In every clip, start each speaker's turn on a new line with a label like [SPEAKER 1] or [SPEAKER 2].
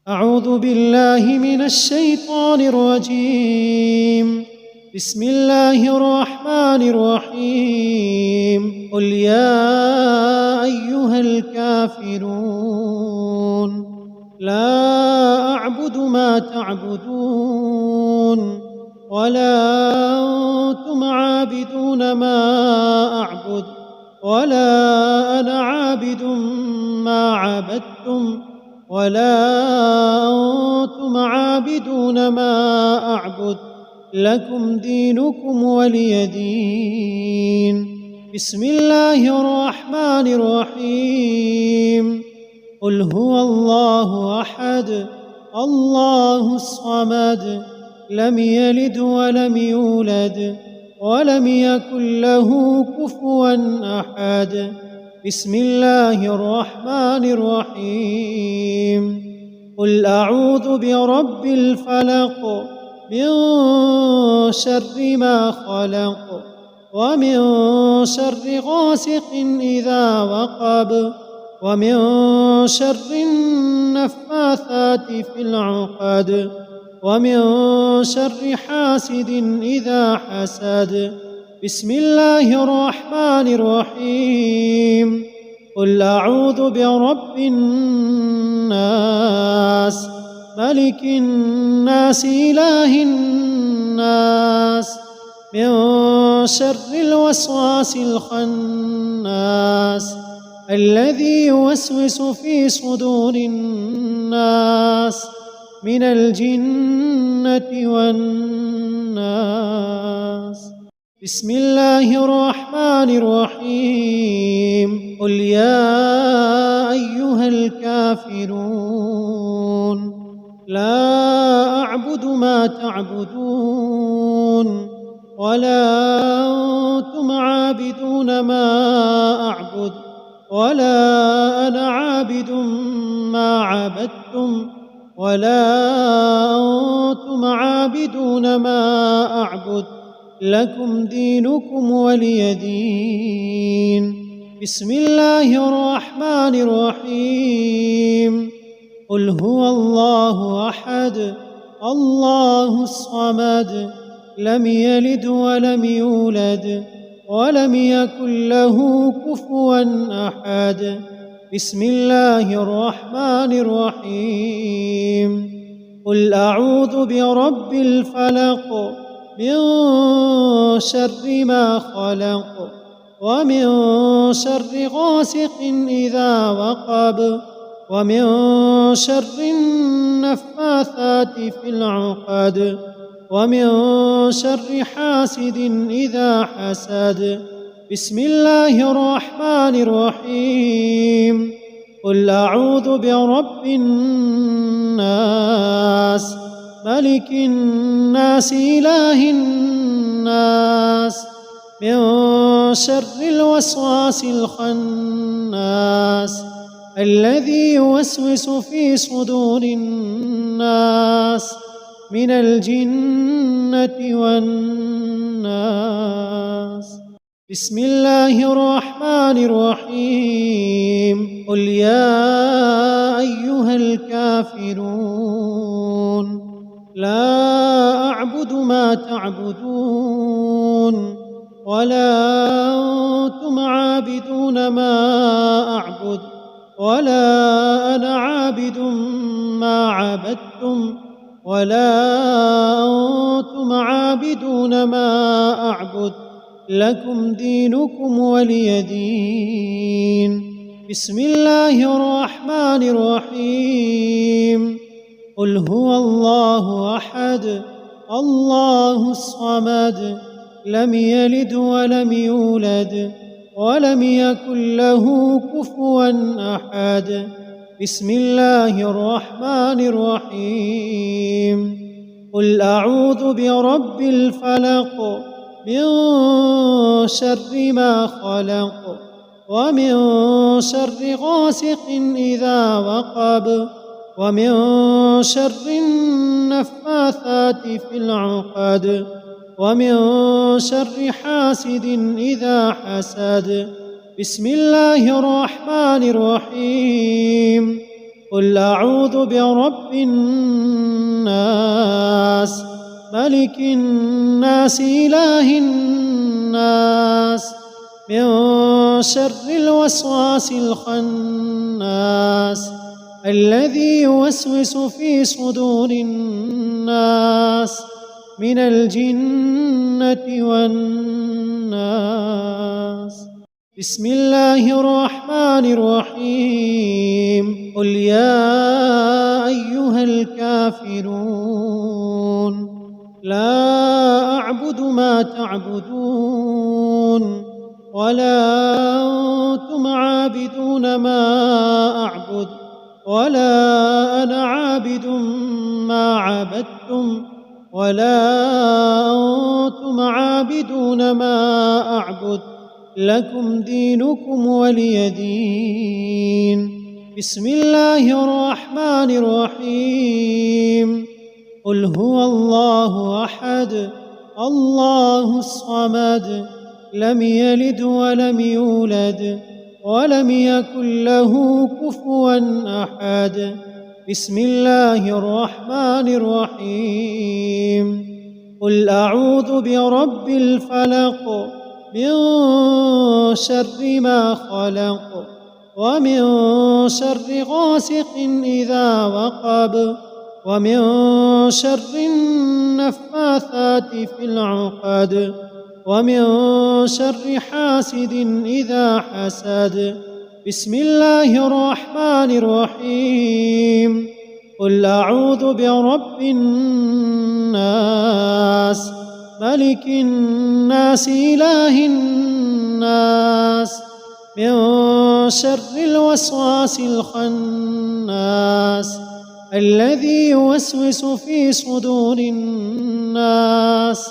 [SPEAKER 1] أعوذ بالله من الشيطان الرجيم. بسم الله الرحمن الرحيم. قل يا أيها الكافرون لا أعبد ما تعبدون ولا أنتم عابدون ما أعبد ولا أنا عابد ما عبدتم ولا أنتم عابدون ما أعبد لكم دينكم ولي دين. بسم الله الرحمن الرحيم. قل هو الله أحد الله الصمد لم يلد ولم يولد ولم يكن له كفوا أحد. بسم الله الرحمن الرحيم. قل أعوذ برب الفلق من شر ما خلق ومن شر غاسق إذا وقب ومن شر النفاثات في العقد ومن شر حاسد إذا حسد. بسم الله الرحمن الرحيم. قل أعوذ برب الناس ملك الناس إله الناس من شر الوسواس الخناس الذي يوسوس في صدور الناس من الجنة والناس. بسم الله الرحمن الرحيم. قل يا أيها الكافرون لا أعبد ما تعبدون ولا أنتم عابدون ما أعبد ولا أنا عابد ما عبدتم ولا أنتم عابدون ما أعبد لكم دينكم ولي دين. بسم الله الرحمن الرحيم. قل هو الله أحد الله الصمد لم يلد ولم يولد ولم يكن له كفوا أحد. بسم الله الرحمن الرحيم. قل أعوذ برب الفلق من شر ما خلق ومن شر غاسق إذا وقب ومن شر النفاثات في العقد ومن شر حاسد إذا حسد. بسم الله الرحمن الرحيم. قل أعوذ برب الناس ملك الناس إله الناس من شر الوسواس الخناس الذي يوسوس في صدور الناس من الجنة والناس. بسم الله الرحمن الرحيم. قل يا أيها الكافرون لا أعبد ما تعبدون ولا أنتم عابدون ما أعبد ولا أنا عابد ما عبدتم ولا أنتم عابدون ما أعبد لكم دينكم ولي دين. بسم الله الرحمن الرحيم. قل هو الله أحد الله الصمد لم يلد ولم يولد ولم يكن له كفوا أحد. بسم الله الرحمن الرحيم. قل أعوذ برب الفلق من شر ما خلق ومن شر غاسق إذا وقب ومن شر النفاثات في العقد ومن شر حاسد إذا حسد. بسم الله الرحمن الرحيم. قل أعوذ برب الناس ملك الناس إله الناس من شر الوسواس الخناس الذي يوسوس في صدور الناس من الجنة والناس. بسم الله الرحمن الرحيم. قل يا أيها الكافرون لا أعبد ما تعبدون ولا أنتم عابدون ما أعبد ولا أنا عابد ما عبدتم ولا أنتم عابدون ما أعبد لكم دينكم ولي دين. بسم الله الرحمن الرحيم. قل هو الله أحد الله الصمد لم يلد ولم يولد ولم يكن له كفوا أحد. بسم الله الرحمن الرحيم. قل أعوذ برب الفلق من شر ما خلق ومن شر غاسق إذا وقب ومن شر النفاثات في العقد ومن شر حاسد إذا حسد. بسم الله الرحمن الرحيم. قل أعوذ برب الناس ملك الناس إله الناس من شر الوسواس الخناس الذي يوسوس في صدور الناس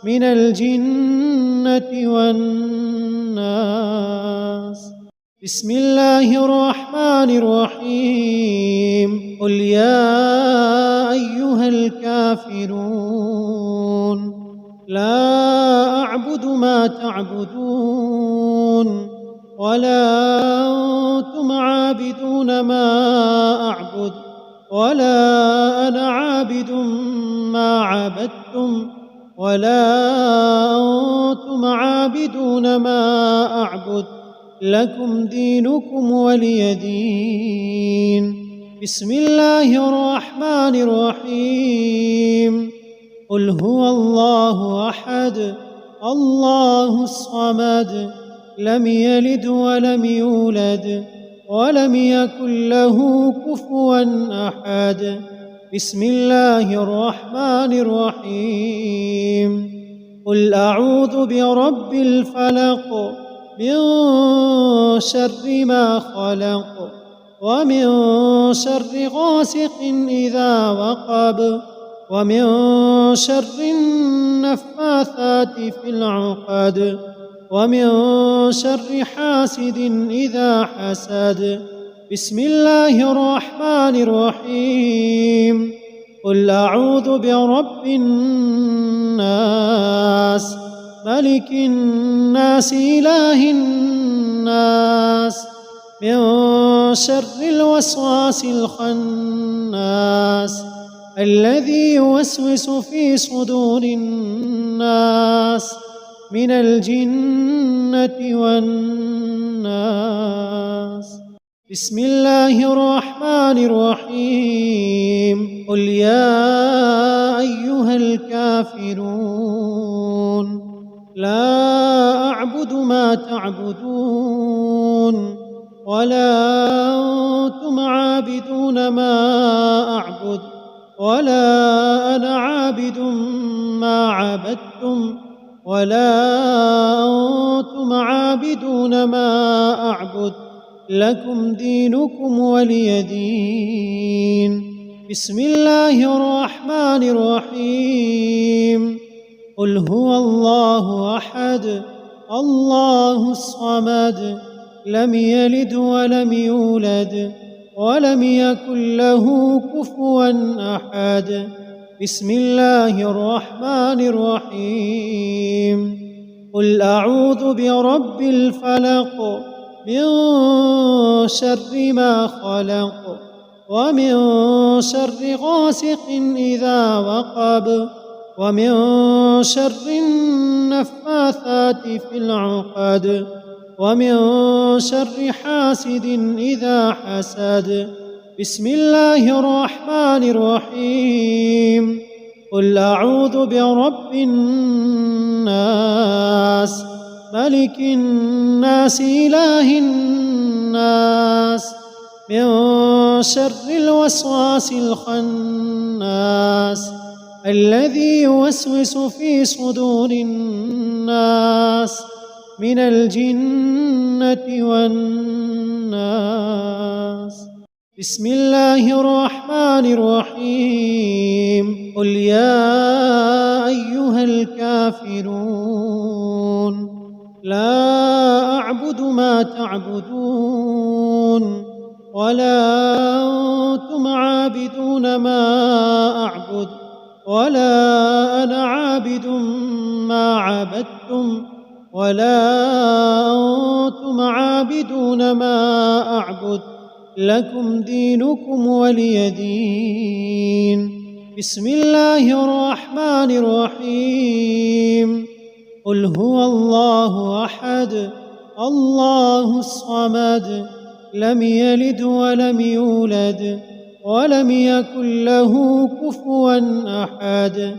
[SPEAKER 1] من الجنة والناس. بسم الله الرحمن الرحيم. قل يا أيها الكافرون لا أعبد ما تعبدون ولا أنتم عابدون ما أعبد ولا أنا عابد ما عبدتم ولا أنتم عابدون ما أعبد لكم دينكم ولي دين. بسم الله الرحمن الرحيم. قل هو الله أحد الله الصمد لم يلد ولم يولد ولم يكن له كفوا أحد. بسم الله الرحمن الرحيم. قل أعوذ برب الفلق من شر ما خلق ومن شر غاسق إذا وقب ومن شر النفاثات في العقد ومن شر حاسد إذا حسد. بسم الله الرحمن الرحيم. قل أعوذ برب الناس ملك الناس إله الناس من شر الوسواس الخناس الذي يوسوس في صدور الناس من الجنة والناس. بسم الله الرحمن الرحيم. قل يا أيها الكافرون لا أعبد ما تعبدون ولا أنتم عابدون ما أعبد ولا أنا عابد ما عبدتم ولا أنتم عابدون ما أعبد لكم دينكم ولي دين. بسم الله الرحمن الرحيم. قل هو الله أحد الله الصمد لم يلد ولم يولد ولم يكن له كفوا أحد. بسم الله الرحمن الرحيم. قل أعوذ برب الفلق من شر ما خلق ومن شر غاسق إذا وقب ومن شر النفاثات في العقد ومن شر حاسد إذا حسد. بسم الله الرحمن الرحيم. قل أعوذ برب الناس ملك الناس إله الناس من شر الوسواس الخناس الذي يوسوس في صدور الناس من الجنة والناس. بسم الله الرحمن الرحيم. قل يا أيها الكافرون لا أعبد ما تعبدون ولا أنتم عابدون ما أعبد ولا أنا عابد ما عبدتم ولا أنتم عابدون ما أعبد لكم دينكم ولي دين. بسم الله الرحمن الرحيم. قل هو الله أحد الله الصمد لم يلد ولم يولد ولم يكن له كفوا أحد.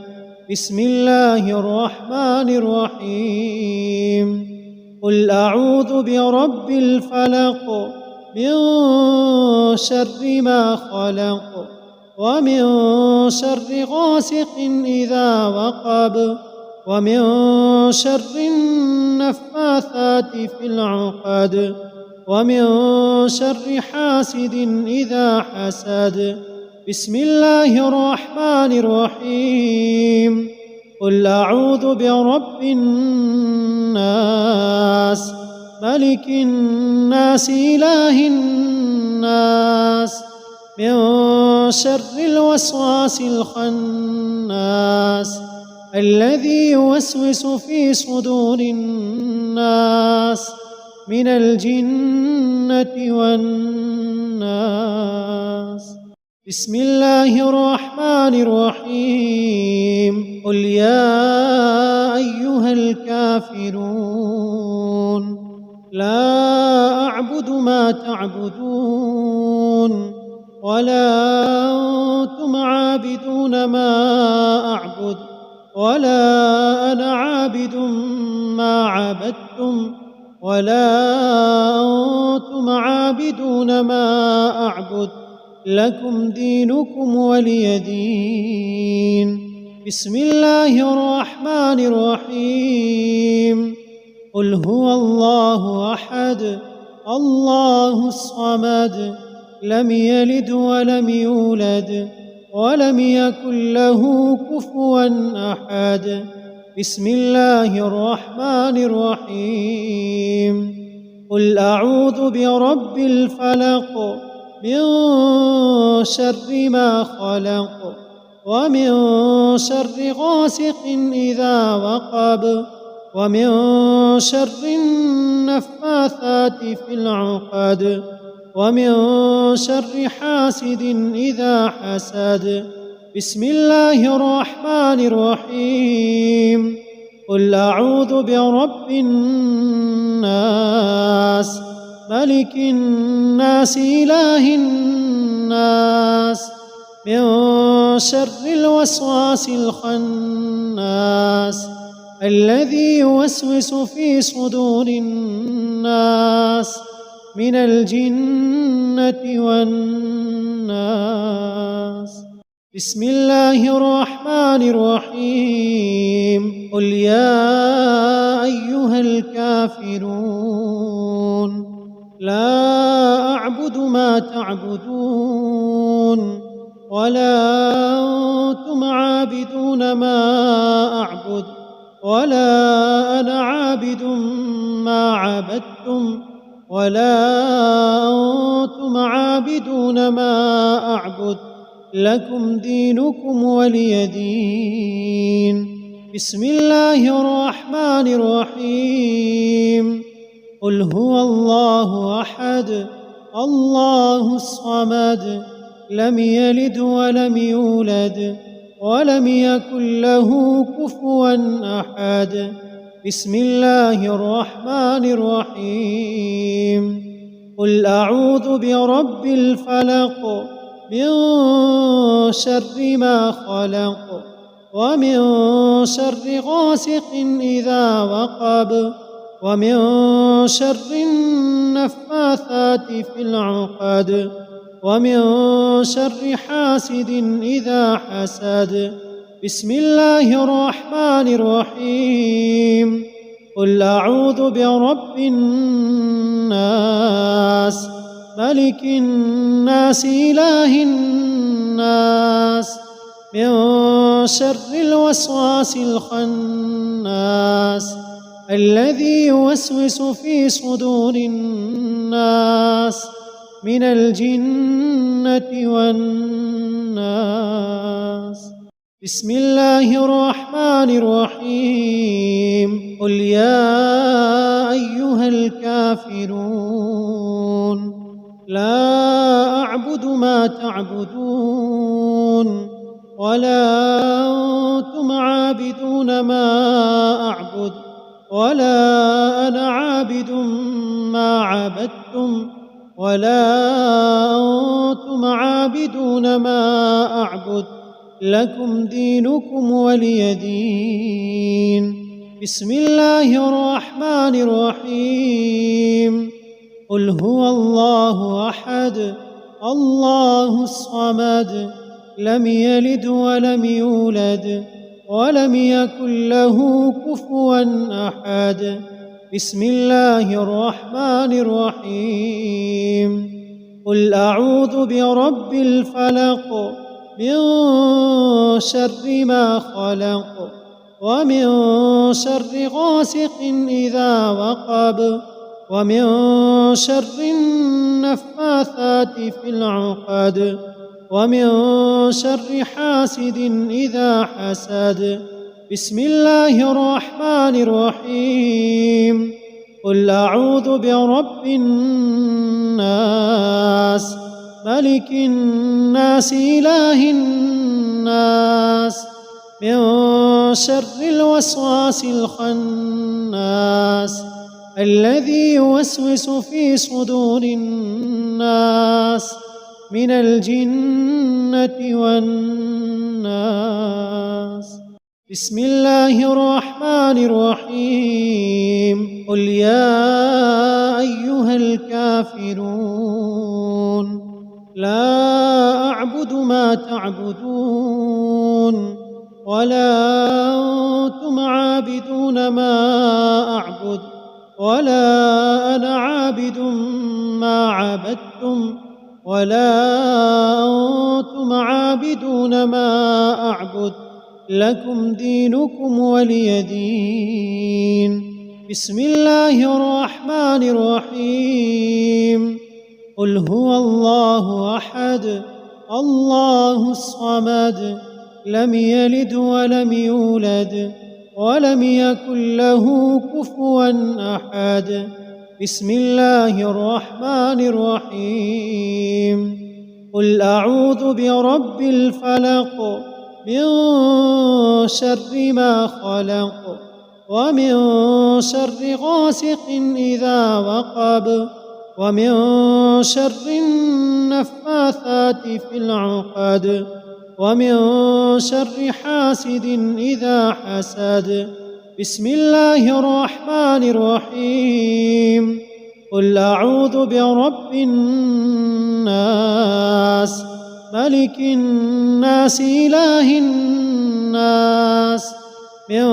[SPEAKER 1] بسم الله الرحمن الرحيم. قل أعوذ برب الفلق من شر ما خلق ومن شر غاسق إذا وقب ومن شر النفاثات في العقد ومن شر حاسد إذا حسد. بسم الله الرحمن الرحيم. قل أعوذ برب الناس ملك الناس إله الناس من شر الوسواس الخناس الذي يوسوس في صدور الناس من الجنة والناس. بسم الله الرحمن الرحيم. قل يا أيها الكافرون لا أعبد ما تعبدون ولا أنتم عابدون ما أعبد ولا أنا عابد ما عبدتم ولا أنتم عابدون ما أعبد لكم دينكم ولي دين. بسم الله الرحمن الرحيم. قل هو الله أحد الله الصمد لم يلد ولم يولد ولم يكن له كفوا أحد. بسم الله الرحمن الرحيم. قل أعوذ برب الفلق من شر ما خلق ومن شر غاسق إذا وقب ومن شر النفاثات في العقد ومن شر حاسد إذا حسد. بسم الله الرحمن الرحيم. قل أعوذ برب الناس ملك الناس إله الناس من شر الوسواس الخناس الذي يوسوس في صدور الناس من الجنة والناس. بسم الله الرحمن الرحيم. قل يا أيها الكافرون لا أعبد ما تعبدون ولا أنتم عابدون ما أعبد ولا أنا عابد ما عبدتم ولا أنتم عابدون ما أعبد لكم دينكم ولي دين. بسم الله الرحمن الرحيم. قل هو الله أحد الله الصمد لم يلد ولم يولد ولم يكن له كفوا أحد. بسم الله الرحمن الرحيم. قل أعوذ برب الفلق من شر ما خلق ومن شر غاسق إذا وقب ومن شر النفاثات في العقد ومن شر حاسد إذا حسد. بسم الله الرحمن الرحيم. قل أعوذ برب الناس ملك الناس إله الناس من شر الوسواس الخناس الذي يوسوس في صدور الناس من الجنة والناس. بسم الله الرحمن الرحيم. قل يا أيها الكافرون لا أعبد ما تعبدون ولا أنتم عابدون ما أعبد ولا أنا عابد ما عبدتم ولا أنتم عابدون ما أعبد لكم دينكم ولي دين. بسم الله الرحمن الرحيم. قل هو الله أحد الله الصمد لم يلد ولم يولد ولم يكن له كفوا أحد. بسم الله الرحمن الرحيم. قل أعوذ برب الفلق من شر ما خلق ومن شر غاسق إذا وقب ومن شر النفاثات في العقد ومن شر حاسد إذا حسد. بسم الله الرحمن الرحيم. قل أعوذ برب الناس ملك الناس إله الناس من شر الوسواس الخناس الذي يوسوس في صدور الناس من الجنة والناس. بسم الله الرحمن الرحيم. قل يا أيها الكافرون لا أعبد ما تعبدون ولا أنتم عابدون ما أعبد ولا أنا عابد ما عبدتم ولا أنتم عابدون ما أعبد لكم دينكم ولي دين. بسم الله الرحمن الرحيم. قل هو الله أحد الله الصمد لم يلد ولم يولد ولم يكن له كفوا أحد. بسم الله الرحمن الرحيم. قل أعوذ برب الفلق من شر ما خلق ومن شر غاسق إذا وقب ومن شر النفاثات في العقد ومن شر حاسد إذا حسد. بسم الله الرحمن الرحيم. قل أعوذ برب الناس ملك الناس إله الناس من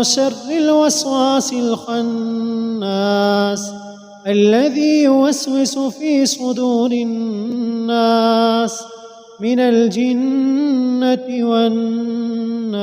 [SPEAKER 1] شر الوسواس الخناس الذي يوسوس في صدور الناس من الجنة والناس.